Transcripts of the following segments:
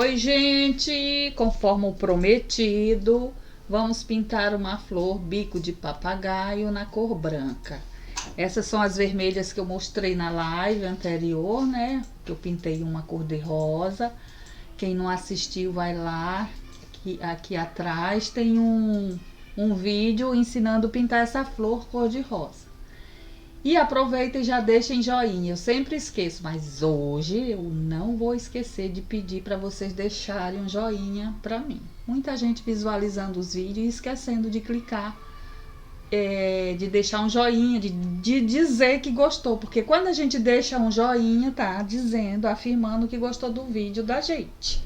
Oi, gente! Conforme o prometido, vamos pintar uma flor bico de papagaio na cor branca. Essas são as vermelhas que eu mostrei na live anterior, né? Que eu pintei uma cor de rosa. Quem não assistiu, vai lá. Aqui atrás tem um vídeo ensinando a pintar essa flor cor de rosa. E aproveita e já deixa em joinha. Eu sempre esqueço, mas hoje eu não vou esquecer de pedir para vocês deixarem um joinha para mim. Muita gente visualizando os vídeos e esquecendo de clicar, de deixar um joinha, de dizer que gostou. Porque quando a gente deixa um joinha, tá dizendo, afirmando que gostou do vídeo da gente.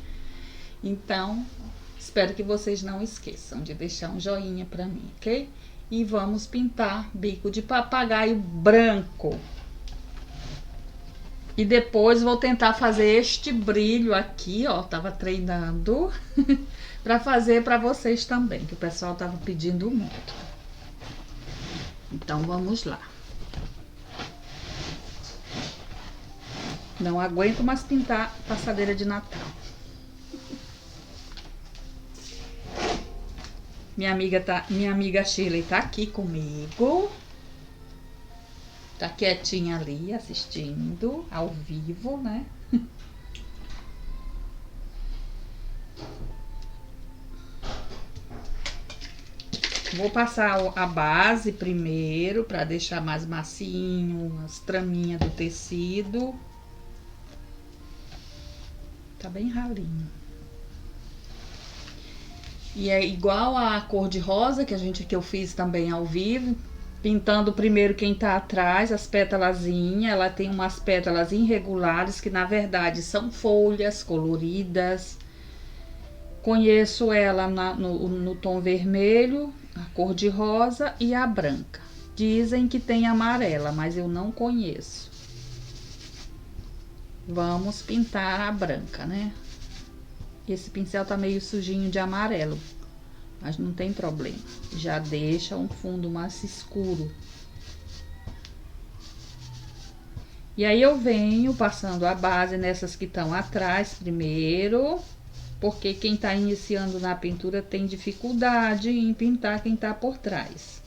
Então, espero que vocês não esqueçam de deixar um joinha para mim, ok? E vamos pintar bico de papagaio branco. E depois vou tentar fazer este brilho aqui, ó, tava treinando para fazer para vocês também, que o pessoal tava pedindo muito. Então vamos lá. Não aguento mais pintar passadeira de Natal. Minha amiga Shirley tá aqui comigo. Tá quietinha ali, assistindo ao vivo, né? Vou passar a base primeiro, para deixar mais macinho, as traminhas do tecido. Tá bem ralinho. E é igual a cor de rosa que eu fiz também ao vivo. Pintando primeiro quem tá atrás, as pétalazinhas. Ela tem umas pétalas irregulares que na verdade são folhas coloridas. Conheço ela no tom vermelho, a cor de rosa e a branca. Dizem que tem amarela, mas eu não conheço. Vamos pintar a branca, né? Esse pincel tá meio sujinho de amarelo, mas não tem problema. Já deixa um fundo mais escuro. E aí eu venho passando a base nessas que estão atrás primeiro, porque quem tá iniciando na pintura tem dificuldade em pintar quem tá por trás.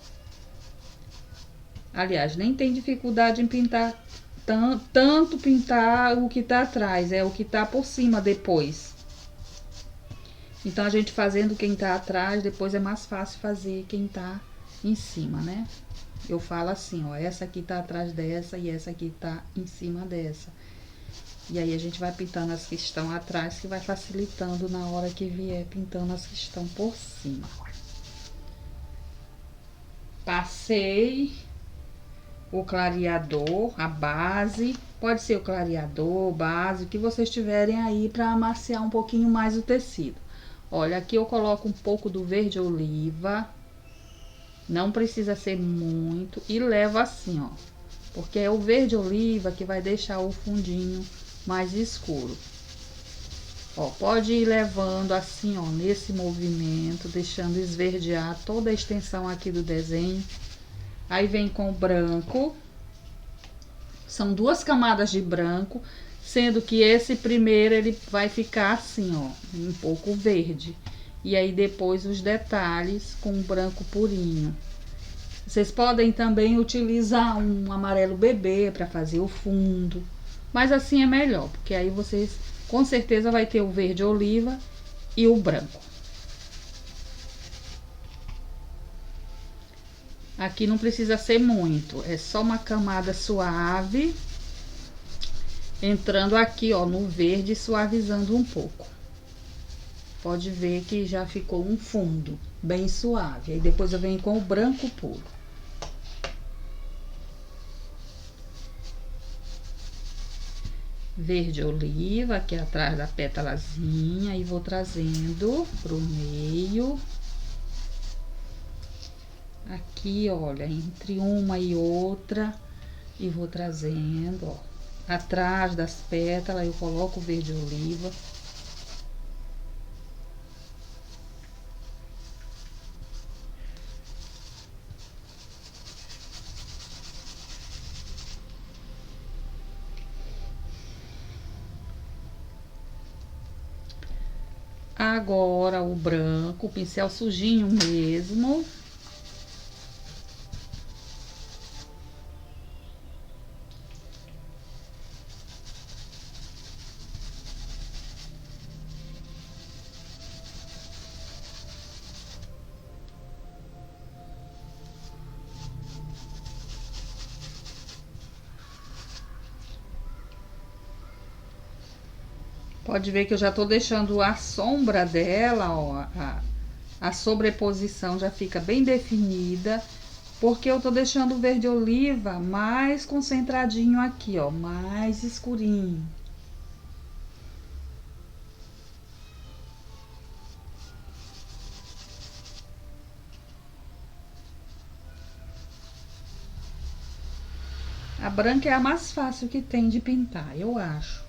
Aliás, nem tem dificuldade em pintar tanto pintar o que tá atrás, é o que tá por cima depois. Então, a gente fazendo quem tá atrás, depois é mais fácil fazer quem tá em cima, né? Eu falo assim, ó, essa aqui tá atrás dessa e essa aqui tá em cima dessa. E aí, a gente vai pintando as que estão atrás, que vai facilitando na hora que vier pintando as que estão por cima. Passei o clareador, a base, pode ser o clareador, base, o que vocês tiverem aí para amaciar um pouquinho mais o tecido. Olha, aqui eu coloco um pouco do verde oliva, não precisa ser muito, e levo assim, ó, porque é o verde oliva que vai deixar o fundinho mais escuro. Ó, pode ir levando assim, ó, nesse movimento, deixando esverdear toda a extensão aqui do desenho. Aí vem com o branco, são 2 camadas de branco, sendo que esse primeiro ele vai ficar assim, ó, um pouco verde. E aí depois os detalhes com branco purinho. Vocês podem também utilizar um amarelo bebê para fazer o fundo, mas assim é melhor, porque aí vocês com certeza vai ter o verde oliva e o branco. Aqui não precisa ser muito, é só uma camada suave, entrando aqui, ó, no verde, suavizando um pouco. Pode ver que já ficou um fundo bem suave. Aí depois eu venho com o branco puro. Verde oliva aqui atrás da pétalazinha e vou trazendo pro meio. Aqui, olha, entre uma e outra, e vou trazendo, ó, atrás das pétalas eu coloco o verde oliva. Agora o branco, o pincel sujinho mesmo. Pode ver que eu já tô deixando a sombra dela, ó, a sobreposição já fica bem definida, porque eu tô deixando o verde oliva mais concentradinho aqui, ó, mais escurinho. A branca é a mais fácil que tem de pintar, eu acho.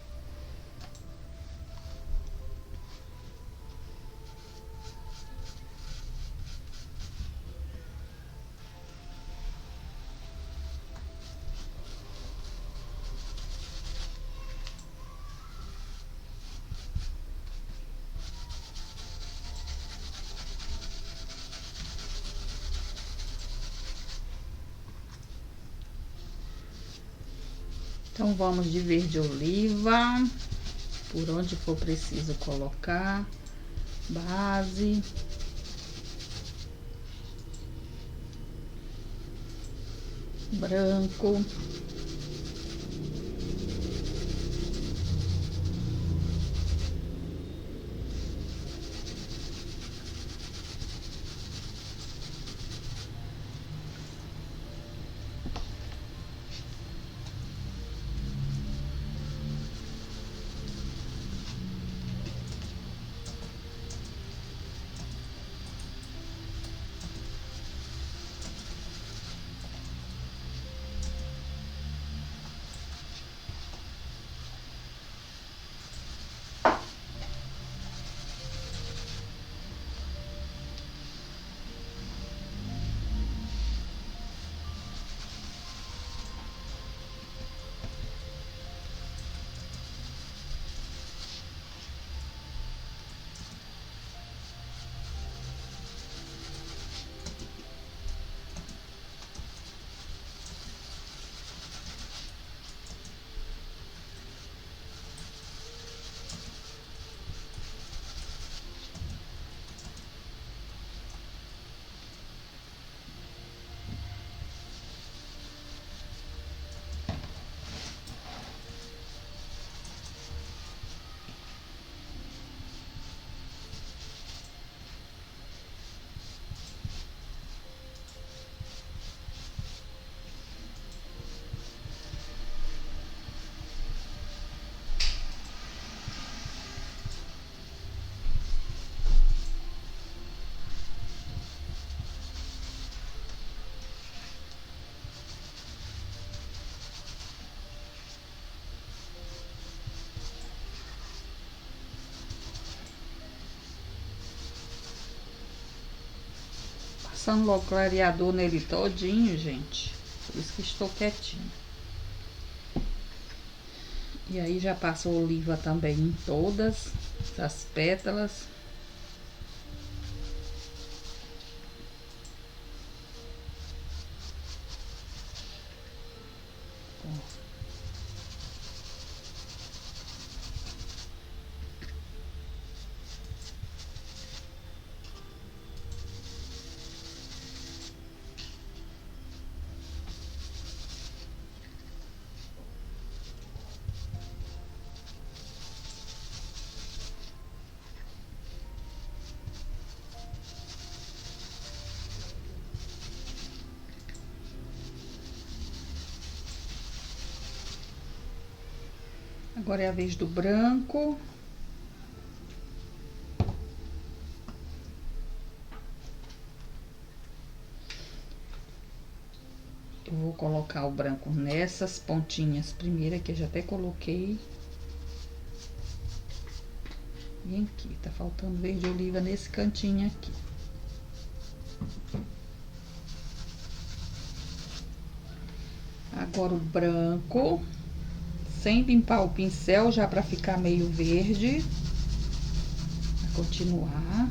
Então, vamos de verde oliva, por onde for preciso colocar, base. Branco. Passando logo clareador nele todinho, gente. Por isso que estou quietinha. E aí já passo oliva também em todas as pétalas. Agora é a vez do branco. Eu vou colocar o branco nessas pontinhas primeiro, que eu já até coloquei. E aqui, tá faltando verde oliva nesse cantinho aqui. Agora o branco, sem limpar o pincel, já pra ficar meio verde. Continuar.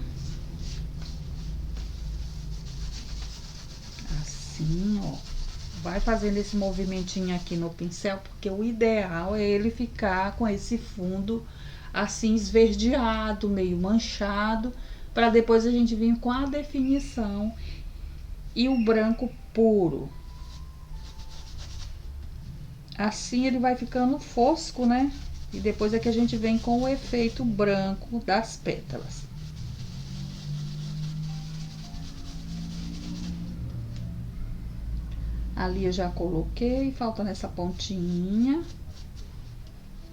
Assim, ó. Vai fazendo esse movimentinho aqui no pincel, porque o ideal é ele ficar com esse fundo assim esverdeado, meio manchado, para depois a gente vir com a definição e o branco puro. Assim ele vai ficando fosco, né? E depois é que a gente vem com o efeito branco das pétalas. Ali eu já coloquei, falta nessa pontinha.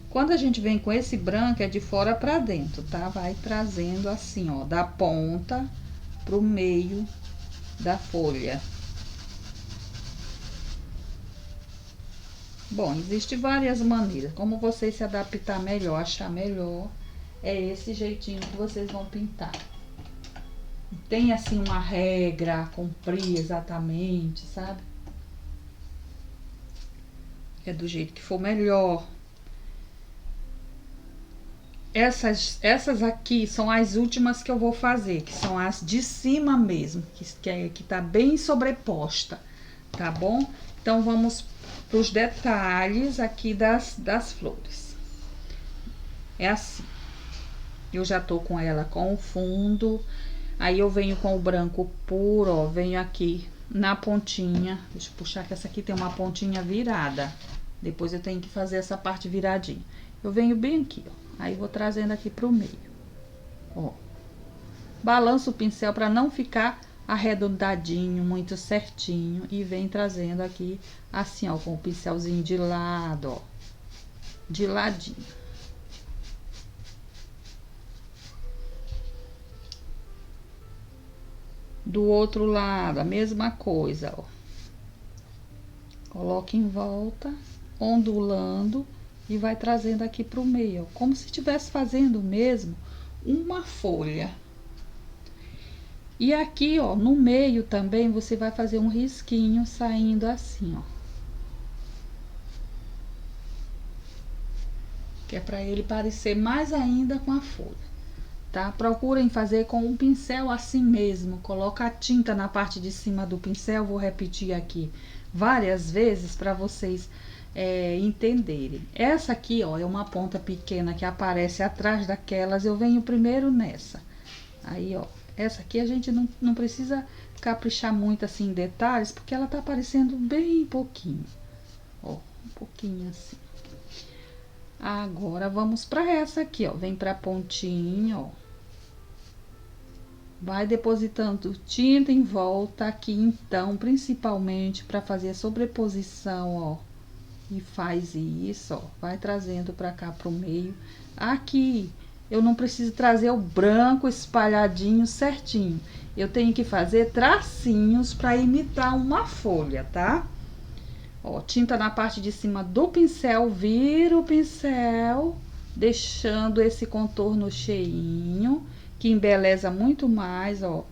Quando a gente vem com esse branco, é de fora pra dentro, tá? Vai trazendo assim, ó, da ponta pro meio da folha. Bom, existe várias maneiras. Como vocês se adaptar melhor, achar melhor, é esse jeitinho que vocês vão pintar. Tem assim uma regra a cumprir exatamente, sabe? É do jeito que for melhor. Essas aqui são as últimas que eu vou fazer, que são as de cima mesmo, que tá bem sobreposta, tá bom? Então, vamos pros detalhes aqui das flores. É assim. Eu já tô com ela com o fundo, aí eu venho com o branco puro, ó, venho aqui na pontinha. Deixa eu puxar que essa aqui tem uma pontinha virada. Depois eu tenho que fazer essa parte viradinha. Eu venho bem aqui, ó. Aí vou trazendo aqui pro meio, ó. Balanço o pincel para não ficar arredondadinho, muito certinho. E vem trazendo aqui assim, ó, com o pincelzinho de lado, ó. De ladinho. Do outro lado, a mesma coisa, ó. Coloca em volta, ondulando e vai trazendo aqui pro meio, ó, como se estivesse fazendo mesmo uma folha. E aqui, ó, no meio também você vai fazer um risquinho saindo assim, ó. Que é para ele parecer mais ainda com a folha, tá? Procurem fazer com um pincel assim mesmo. Coloca a tinta na parte de cima do pincel, vou repetir aqui várias vezes para vocês entenderem. Essa aqui, ó, é uma ponta pequena que aparece atrás daquelas, eu venho primeiro nessa. Aí, ó, essa aqui a gente não precisa caprichar muito assim em detalhes, porque ela tá aparecendo bem pouquinho. Ó, um pouquinho assim. Agora, vamos pra essa aqui, ó. Vem pra pontinha, ó. Vai depositando tinta em volta aqui, então, principalmente para fazer a sobreposição, ó. E faz isso, ó. Vai trazendo pra cá pro meio. Aqui, eu não preciso trazer o branco espalhadinho certinho. Eu tenho que fazer tracinhos para imitar uma folha, tá? Ó, tinta na parte de cima do pincel, vira o pincel, deixando esse contorno cheinho, que embeleza muito mais, ó.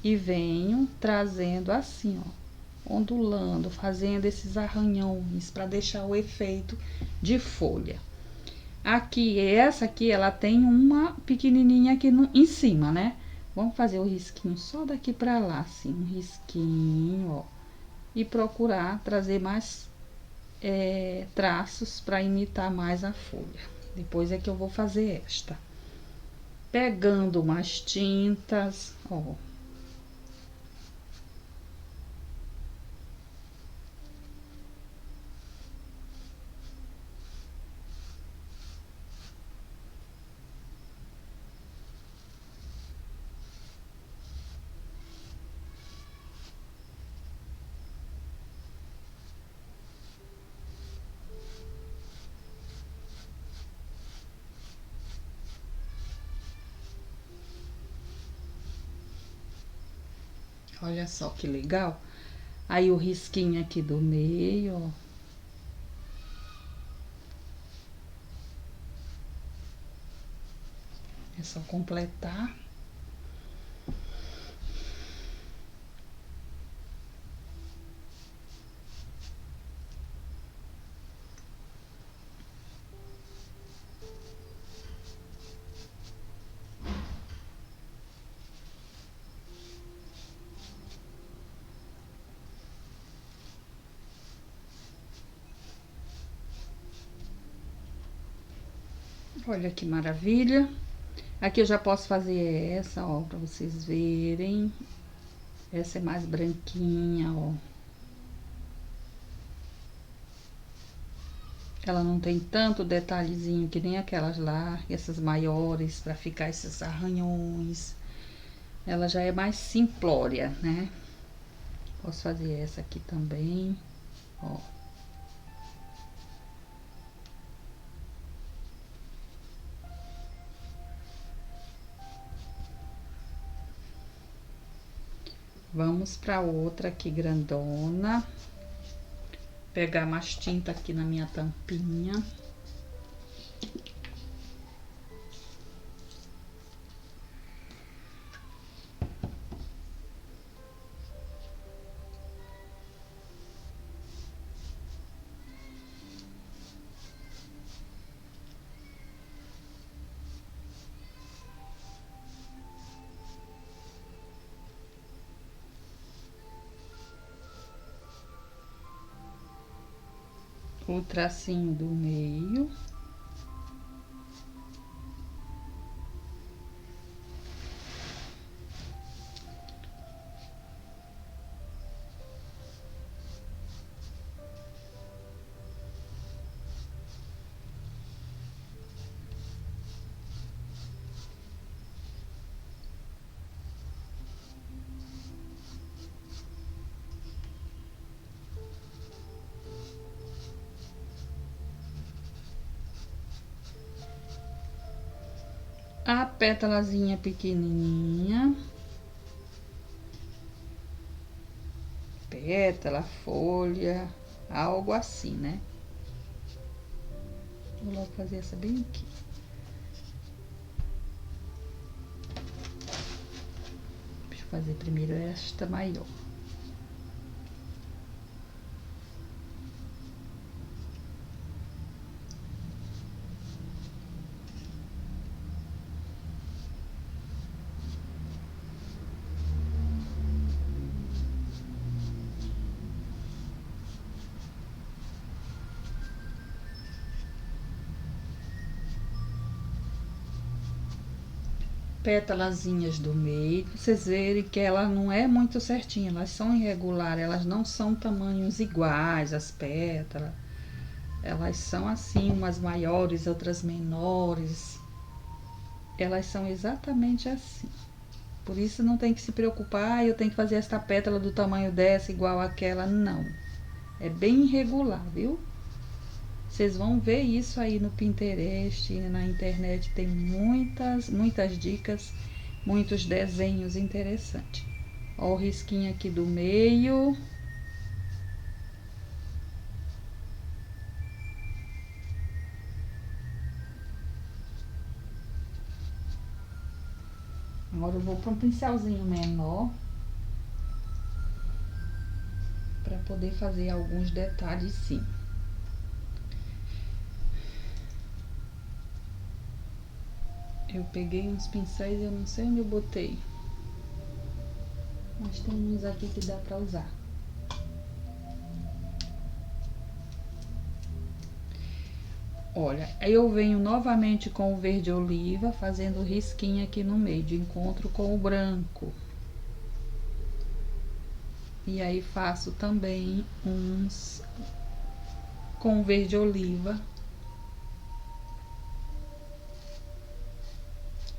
E venho trazendo assim, ó, ondulando, fazendo esses arranhões para deixar o efeito de folha. Aqui, essa aqui, ela tem uma pequenininha aqui em cima, né? Vamos fazer o risquinho só daqui pra lá, assim, um risquinho, ó. E procurar trazer mais traços para imitar mais a folha. Depois é que eu vou fazer esta. Pegando umas tintas, ó. Olha só que legal. Aí o risquinho aqui do meio, ó. É só completar. Olha que maravilha. Aqui eu já posso fazer essa, ó, pra vocês verem. Essa é mais branquinha, ó. Ela não tem tanto detalhezinho que nem aquelas lá, essas maiores, pra ficar esses arranhões. Ela já é mais simplória, né? Posso fazer essa aqui também, ó. Vamos pra outra aqui grandona. Pegar mais tinta aqui na minha tampinha. O tracinho do meio. A pétalazinha pequenininha. Pétala, folha, algo assim, né? Vou logo fazer essa bem aqui. Deixa eu fazer primeiro esta maior. Pétalazinhas do meio, pra vocês verem que ela não é muito certinha, elas são irregulares, elas não são tamanhos iguais, as pétalas. Elas são assim, umas maiores, outras menores. Elas são exatamente assim. Por isso não tem que se preocupar, eu tenho que fazer esta pétala do tamanho dessa, igual àquela, não. É bem irregular, viu? Vocês vão ver isso aí no Pinterest, na internet tem muitas dicas, muitos desenhos interessantes. Ó o risquinho aqui do meio. Agora eu vou para um pincelzinho menor, para poder fazer alguns detalhes sim. Eu peguei uns pincéis, eu não sei onde eu botei. Mas tem uns aqui que dá pra usar. Olha, aí eu venho novamente com o verde oliva, fazendo risquinho aqui no meio, de encontro com o branco. E aí faço também uns com o verde oliva.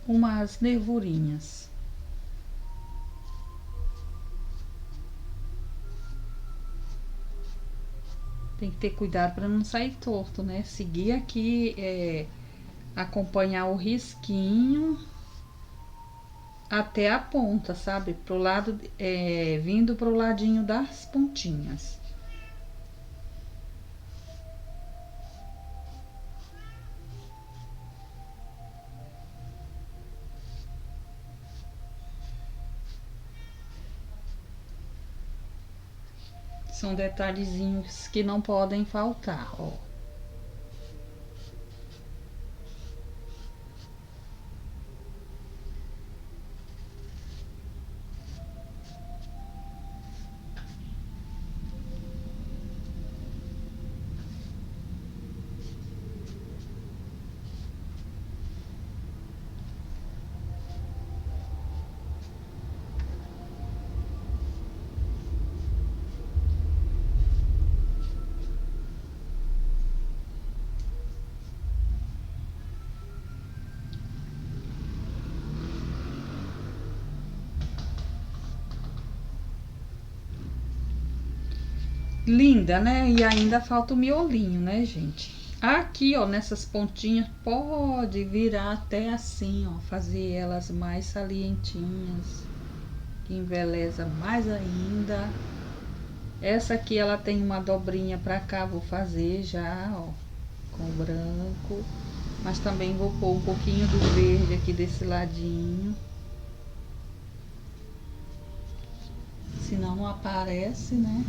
Umas nervurinhas. Tem que ter cuidado para não sair torto, né? Seguir aqui, acompanhar o risquinho até a ponta, sabe? Pro lado, vindo pro ladinho das pontinhas. São detalhezinhos que não podem faltar, ó. linda, né? E ainda falta o miolinho, né, gente? Aqui, ó, nessas pontinhas, pode virar até assim, ó, fazer elas mais salientinhas, que embeleza mais ainda. Essa aqui, ela tem uma dobrinha pra cá, vou fazer já, ó, com branco. Mas também vou pôr um pouquinho do verde aqui desse ladinho. Senão não aparece, né?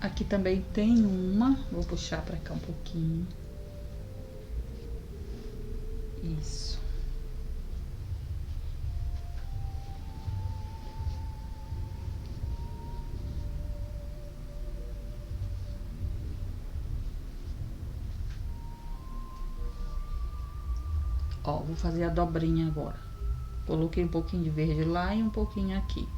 Aqui também tem uma, vou puxar pra cá um pouquinho. Isso. Ó, vou fazer a dobrinha agora. Coloquei um pouquinho de verde lá e um pouquinho aqui.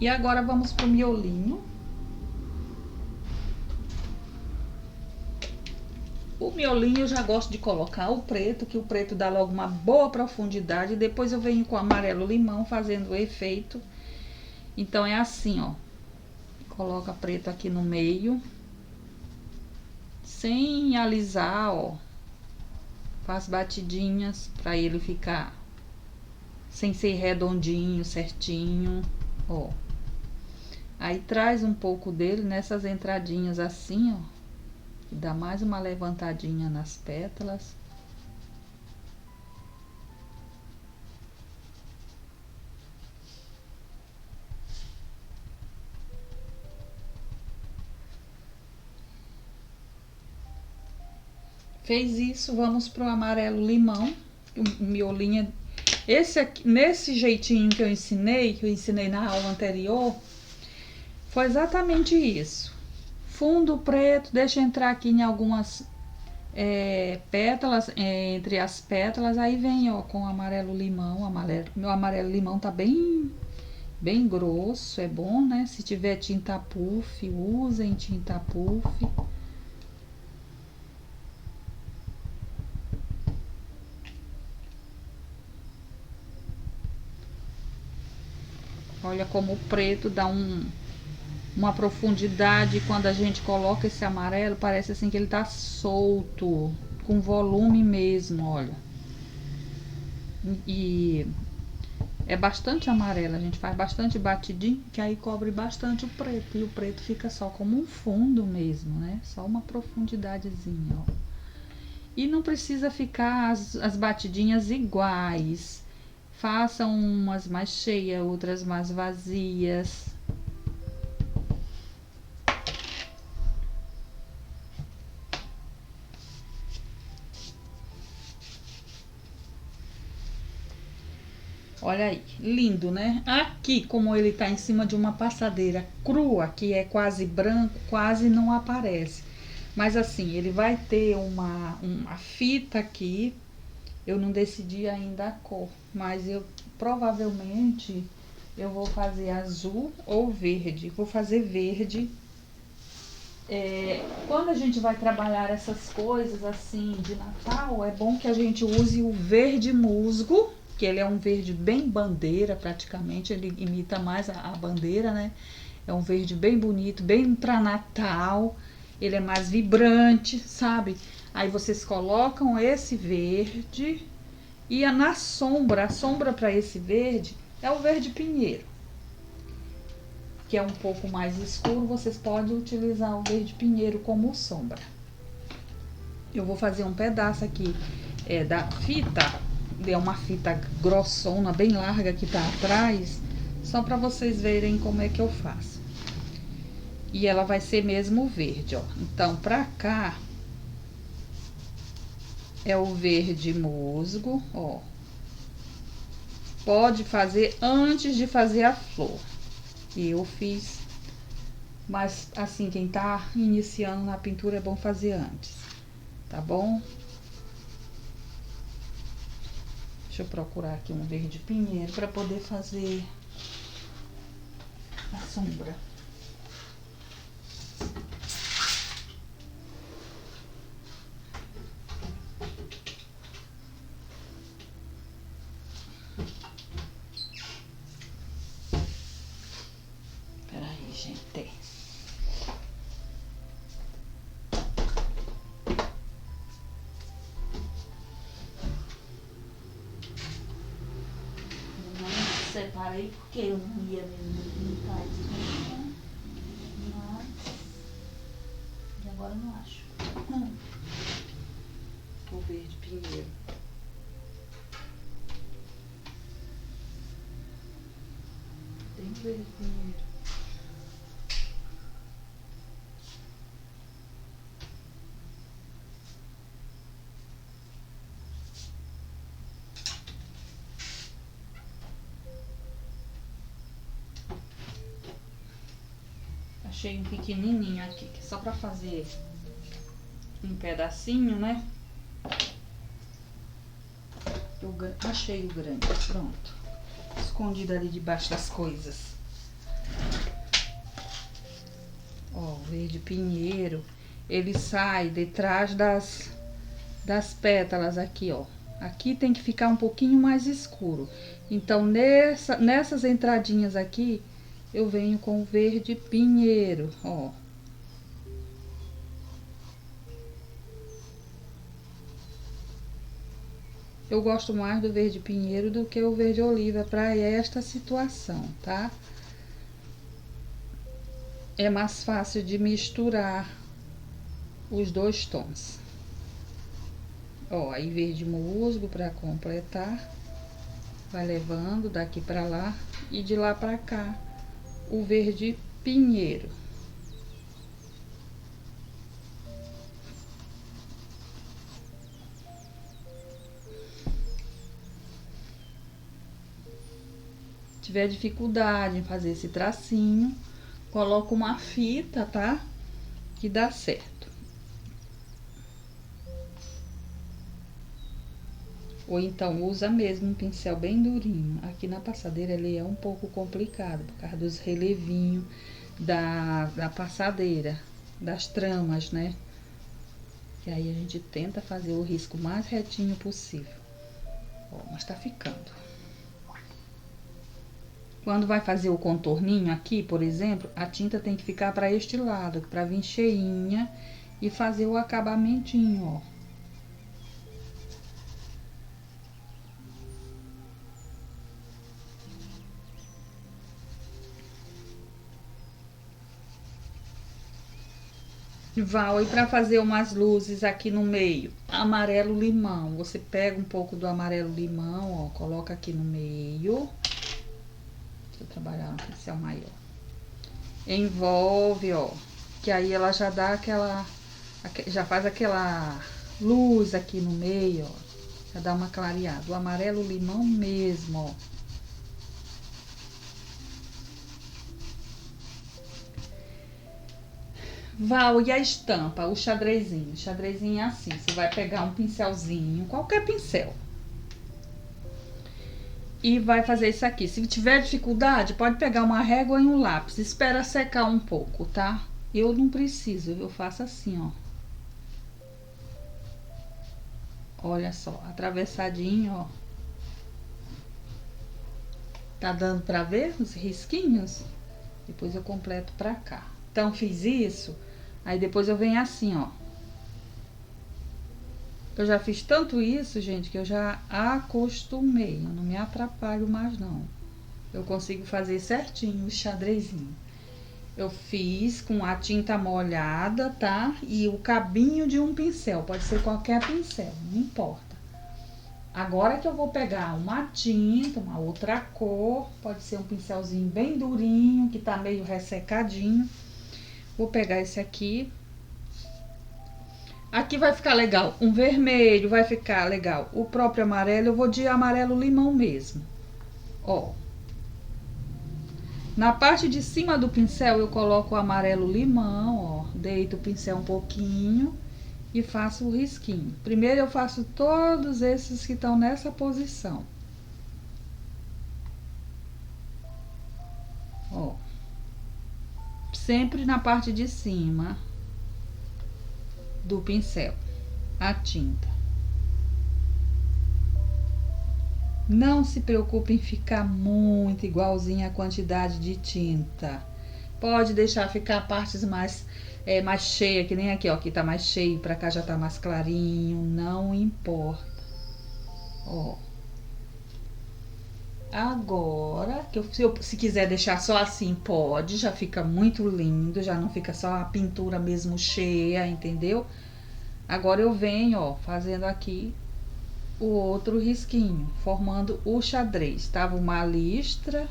E agora vamos pro miolinho. O miolinho eu já gosto de colocar o preto, que o preto dá logo uma boa profundidade. Depois eu venho com o amarelo limão fazendo o efeito. Então é assim, ó. Coloca preto aqui no meio. Sem alisar, ó. Faz batidinhas pra ele ficar sem ser redondinho, certinho, ó. Aí traz um pouco dele nessas entradinhas assim, ó. E dá mais uma levantadinha nas pétalas. Fez isso, vamos pro amarelo limão. O miolinho, esse aqui, nesse jeitinho que eu ensinei na aula anterior, foi exatamente isso. Fundo preto, deixa entrar aqui em algumas pétalas, entre as pétalas, aí vem, ó, com amarelo limão. Meu amarelo limão tá bem grosso, é bom, né? Se tiver tinta puff, usem tinta puff. Olha como o preto dá uma profundidade. Quando a gente coloca esse amarelo, parece assim que ele tá solto, com volume mesmo, olha. E é bastante amarelo, a gente faz bastante batidinho, que aí cobre bastante o preto. E o preto fica só como um fundo mesmo, né? Só uma profundidadezinha, ó. E não precisa ficar as batidinhas iguais. Façam umas mais cheias, outras mais vazias. Olha aí, lindo, né? Aqui, como ele tá em cima de uma passadeira crua, que é quase branco, quase não aparece. Mas assim, ele vai ter uma fita aqui. Eu não decidi ainda a cor, mas eu provavelmente eu vou fazer azul ou verde. Vou fazer verde. Quando a gente vai trabalhar essas coisas assim de Natal, é bom que a gente use o verde musgo, que ele é um verde bem bandeira praticamente, ele imita mais a bandeira, né? É um verde bem bonito, bem para Natal, ele é mais vibrante, sabe? Aí vocês colocam esse verde e na sombra, a sombra para esse verde é o verde pinheiro, que é um pouco mais escuro. Vocês podem utilizar o verde pinheiro como sombra. Eu vou fazer um pedaço aqui da fita, é uma fita grossona, bem larga que tá atrás, só para vocês verem como é que eu faço. E ela vai ser mesmo verde, ó. Então, pra cá é o verde musgo, ó. Pode fazer antes de fazer a flor. E eu fiz, mas assim, quem tá iniciando na pintura é bom fazer antes, tá bom? Deixa eu procurar aqui um verde pinheiro para poder fazer a sombra. gente. Separei porque eu não ia mesmo pintar isso, mas e agora eu não acho. O verde pinheiro. Tem verde pinheiro. Achei um pequenininho aqui, que é só pra fazer um pedacinho, né? Achei o grande, pronto. Escondido ali debaixo das coisas. Ó, o verde pinheiro, ele sai de trás das pétalas aqui, ó. Aqui tem que ficar um pouquinho mais escuro. Então, nessas entradinhas aqui, eu venho com o verde pinheiro, ó. Eu gosto mais do verde pinheiro do que o verde oliva para esta situação, tá? É mais fácil de misturar os dois tons. Ó, aí verde musgo para completar. Vai levando daqui para lá e de lá para cá o verde pinheiro. Se tiver dificuldade em fazer esse tracinho, coloca uma fita, tá? Que dá certo. Ou então usa mesmo um pincel bem durinho. Aqui na passadeira ele é um pouco complicado, por causa dos relevinhos da passadeira, das tramas, né? E aí a gente tenta fazer o risco mais retinho possível. Ó, mas tá ficando. Quando vai fazer o contorninho aqui, por exemplo, a tinta tem que ficar para este lado, para vir cheinha e fazer o acabamentinho, ó. Val, e para fazer umas luzes aqui no meio, amarelo limão. Você pega um pouco do amarelo limão, ó, coloca aqui no meio. Deixa eu trabalhar um pincel maior. Envolve, ó, que aí ela já dá já faz aquela luz aqui no meio, ó. Já dá uma clareada. O amarelo limão mesmo, ó. Val, e a estampa, o xadrezinho? O xadrezinho é assim, você vai pegar um pincelzinho, qualquer pincel. E vai fazer isso aqui. Se tiver dificuldade, pode pegar uma régua e um lápis. Espera secar um pouco, tá? Eu não preciso, eu faço assim, ó. Olha só, atravessadinho, ó. Tá dando pra ver os risquinhos? Depois eu completo pra cá. Então, fiz isso. Aí depois eu venho assim, ó. Eu já fiz tanto isso, gente, que eu já acostumei. Eu não me atrapalho mais, não. Eu consigo fazer certinho o xadrezinho. Eu fiz com a tinta molhada, tá? E o cabinho de um pincel. Pode ser qualquer pincel, não importa. Agora que eu vou pegar uma tinta, uma outra cor. Pode ser um pincelzinho bem durinho, que tá meio ressecadinho. Vou pegar esse aqui. Aqui vai ficar legal um vermelho, vai ficar legal o próprio amarelo. Eu vou de amarelo limão mesmo. Ó. Na parte de cima do pincel eu coloco o amarelo limão, ó. Deito o pincel um pouquinho e faço o risquinho. Primeiro eu faço todos esses que estão nessa posição. Ó. Sempre na parte de cima do pincel, a tinta. Não se preocupe em ficar muito igualzinha a quantidade de tinta. Pode deixar ficar partes mais mais cheia, que nem aqui, ó, aqui tá mais cheio, pra cá já tá mais clarinho, não importa. Ó. Agora, se quiser deixar só assim, pode, já fica muito lindo, já não fica só a pintura mesmo cheia, entendeu? Agora eu venho, ó, fazendo aqui o outro risquinho, formando o xadrez. Tava uma listra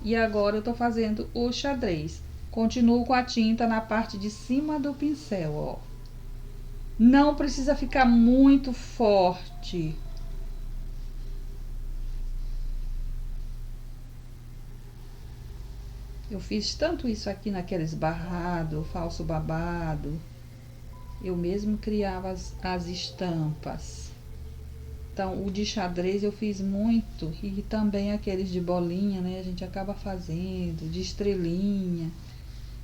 e agora eu tô fazendo o xadrez. Continuo com a tinta na parte de cima do pincel, ó. Não precisa ficar muito forte. Eu fiz tanto isso aqui naqueles barrado, falso babado. Eu mesmo criava as estampas. Então, o de xadrez eu fiz muito. E também aqueles de bolinha, né? A gente acaba fazendo, de estrelinha.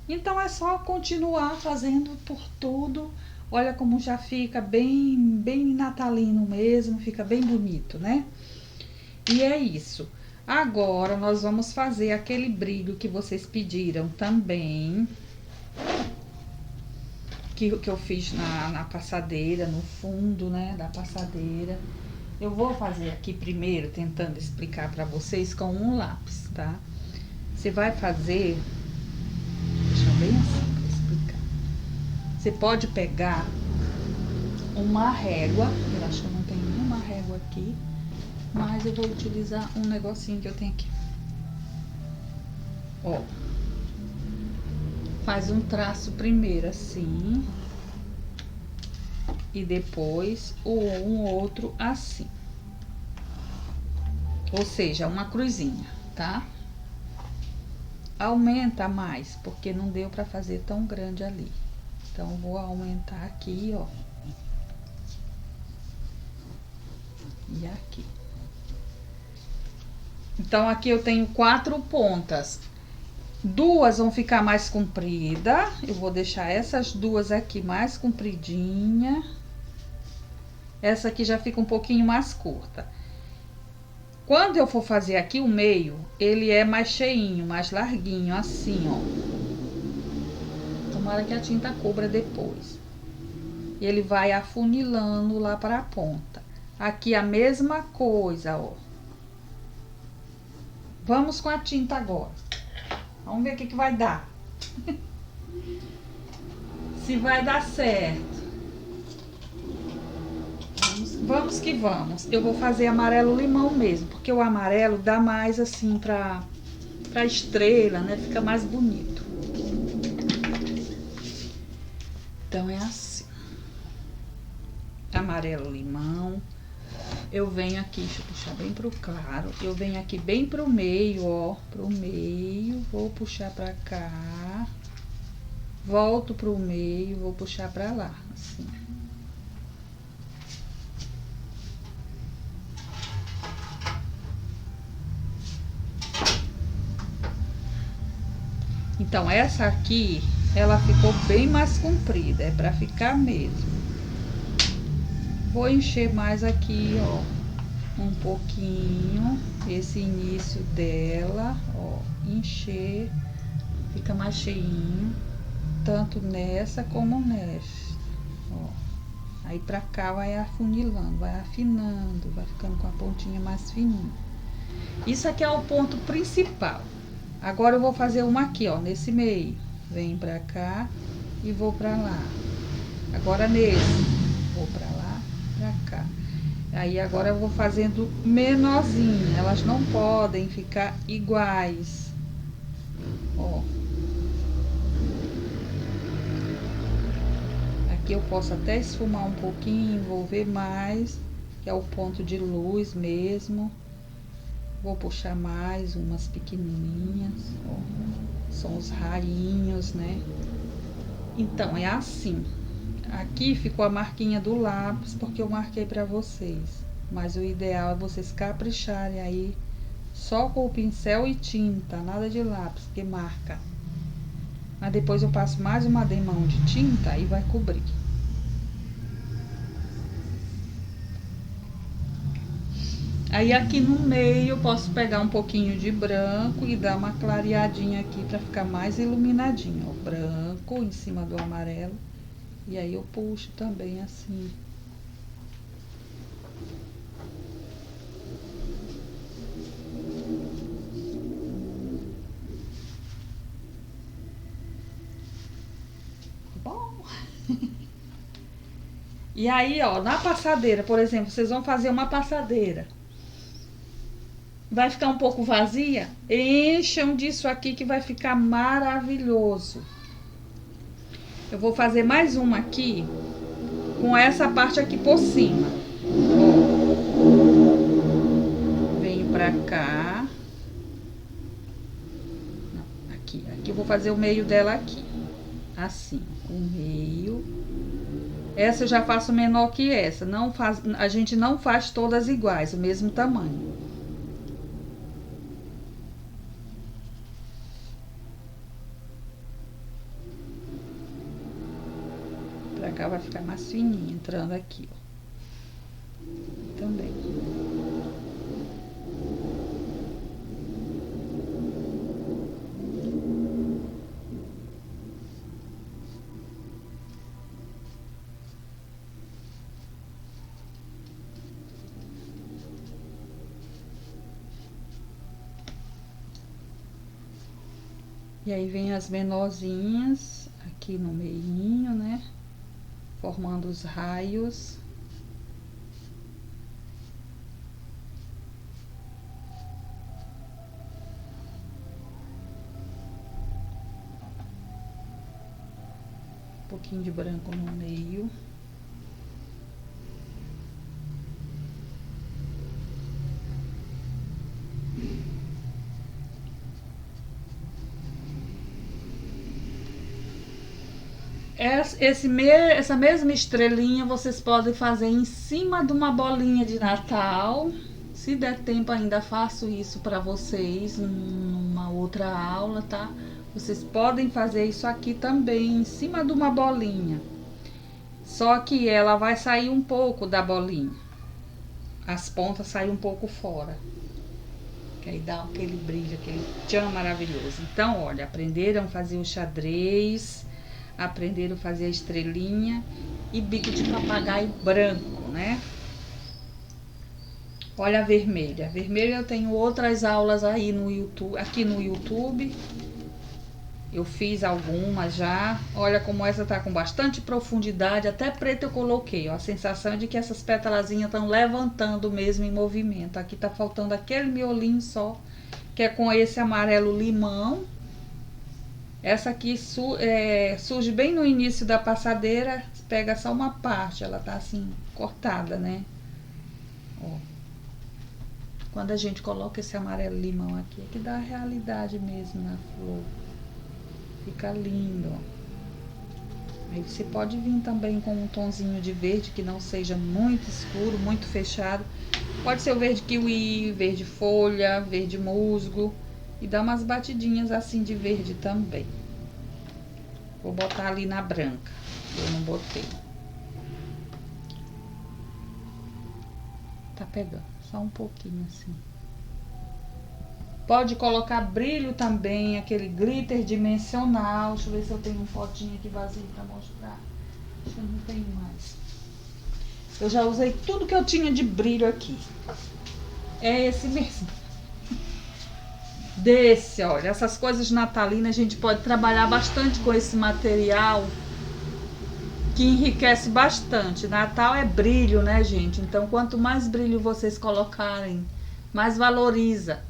Então, é só continuar fazendo por tudo. Olha como já fica bem natalino mesmo. Fica bem bonito, né? E é isso. Agora, nós vamos fazer aquele brilho que vocês pediram também. Que eu fiz na passadeira, no fundo, né, da passadeira. Eu vou fazer aqui primeiro, tentando explicar pra vocês com um lápis, tá? Você vai fazer... Deixa bem assim pra explicar. Você pode pegar uma régua. Eu acho que eu não tenho nenhuma régua aqui. Mas eu vou utilizar um negocinho que eu tenho aqui. Ó. Faz um traço primeiro assim. E depois um outro assim. Ou seja, uma cruzinha, tá? Aumenta mais, porque não deu pra fazer tão grande ali. Então, vou aumentar aqui, ó. E aqui. Então, aqui eu tenho 4 pontas. 2 vão ficar mais comprida. Eu vou deixar essas 2 aqui mais compridinha. Essa aqui já fica um pouquinho mais curta. Quando eu for fazer aqui o meio, ele é mais cheinho, mais larguinho, assim, ó. Tomara que a tinta cubra depois. E ele vai afunilando lá para a ponta. Aqui a mesma coisa, ó. Vamos com a tinta agora. Vamos ver o que vai dar. Se vai dar certo. Vamos que vamos. Eu vou fazer amarelo limão mesmo, porque o amarelo dá mais assim pra estrela, né? Fica mais bonito. Então é assim. Amarelo limão. Eu venho aqui, deixa eu puxar bem pro claro. Eu venho aqui bem pro meio, ó. Pro meio, vou puxar pra cá. Volto pro meio, vou puxar pra lá, assim. Então, essa aqui, ela ficou bem mais comprida, é pra ficar mesmo. Vou encher mais aqui, ó, um pouquinho, esse início dela, ó, encher, fica mais cheinho, tanto nessa como nessa, ó. Aí pra cá vai afunilando, vai afinando, vai ficando com a pontinha mais fininha. Isso aqui é o ponto principal. Agora eu vou fazer uma aqui, ó, nesse meio. Vem pra cá e vou pra lá. Agora nesse, vou pra lá, pra cá. Aí agora eu vou fazendo menorzinho. Elas não podem ficar iguais. Ó. Aqui eu posso até esfumar um pouquinho, envolver mais, que é o ponto de luz mesmo. Vou puxar mais umas pequenininhas, ó. São os rainhos, né? Então, é assim. Aqui ficou a marquinha do lápis, porque eu marquei pra vocês. Mas o ideal é vocês capricharem aí, só com o pincel e tinta, nada de lápis, porque marca. Mas depois eu passo mais uma demão de tinta e vai cobrir. Aí aqui no meio eu posso pegar um pouquinho de branco e dar uma clareadinha aqui para ficar mais iluminadinho, ó, branco em cima do amarelo. E aí eu puxo também assim. Bom. E aí, ó, na passadeira, por exemplo, vocês vão fazer uma passadeira. Vai ficar um pouco vazia? Encham disso aqui que vai ficar maravilhoso. Eu vou fazer mais uma aqui com essa parte aqui por cima. Ó. Venho pra cá. Não, aqui eu vou fazer o meio dela aqui. Assim, o meio. Essa eu já faço menor que essa. Não faz, a gente não faz todas iguais, o mesmo tamanho. Pra cá vai ficar mais fininho, entrando aqui, ó. Também. E aí vem as menorzinhas aqui no meinho, né? Formando os raios. Um pouquinho de branco no meio. Essa mesma estrelinha vocês podem fazer em cima de uma bolinha de Natal. Se der tempo ainda faço isso para vocês numa outra aula, tá? Vocês podem fazer isso aqui também em cima de uma bolinha. Só que ela vai sair um pouco da bolinha. As pontas saem um pouco fora. Que aí dá aquele brilho, aquele tchan maravilhoso. Então, olha, aprenderam a fazer o xadrez, aprenderam a fazer a estrelinha e bico de papagaio branco, né? Olha a vermelha. A vermelha eu tenho outras aulas aí no YouTube, aqui no YouTube. Eu fiz algumas já. Olha como essa tá com bastante profundidade, até preto eu coloquei, ó. A sensação de que essas pétalazinhas estão levantando mesmo em movimento. Aqui tá faltando aquele miolinho só, que é com esse amarelo limão. Essa aqui surge bem no início da passadeira, pega só uma parte, ela tá assim, cortada, né? Ó. Quando a gente coloca esse amarelo limão aqui, é que dá a realidade mesmo na flor. Fica lindo, ó. Aí você pode vir também com um tonzinho de verde, que não seja muito escuro, muito fechado. Pode ser o verde kiwi, verde folha, verde musgo. E dá umas batidinhas assim de verde também. Vou botar ali na branca. Eu não botei. Tá pegando, só um pouquinho assim. Pode colocar brilho também, aquele glitter dimensional. Deixa eu ver se eu tenho um potinho aqui vazio pra mostrar. Acho que eu não tenho mais. Eu já usei tudo que eu tinha de brilho aqui. É esse mesmo. Desse, olha, essas coisas natalinas a gente pode trabalhar bastante com esse material que enriquece bastante. Natal é brilho, né, gente? Então, quanto mais brilho vocês colocarem, mais valoriza.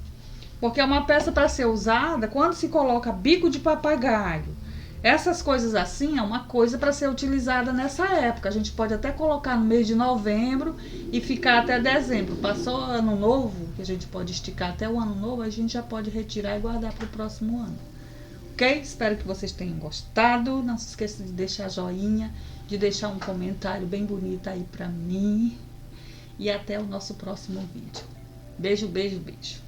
Porque é uma peça para ser usada quando se coloca bico de papagaio. Essas coisas assim é uma coisa para ser utilizada nessa época. A gente pode até colocar no mês de novembro e ficar até dezembro. Passou ano novo, que a gente pode esticar até o ano novo, a gente já pode retirar e guardar para o próximo ano. Ok? Espero que vocês tenham gostado. Não se esqueça de deixar joinha, de deixar um comentário bem bonito aí para mim. E até o nosso próximo vídeo. Beijo, beijo, beijo.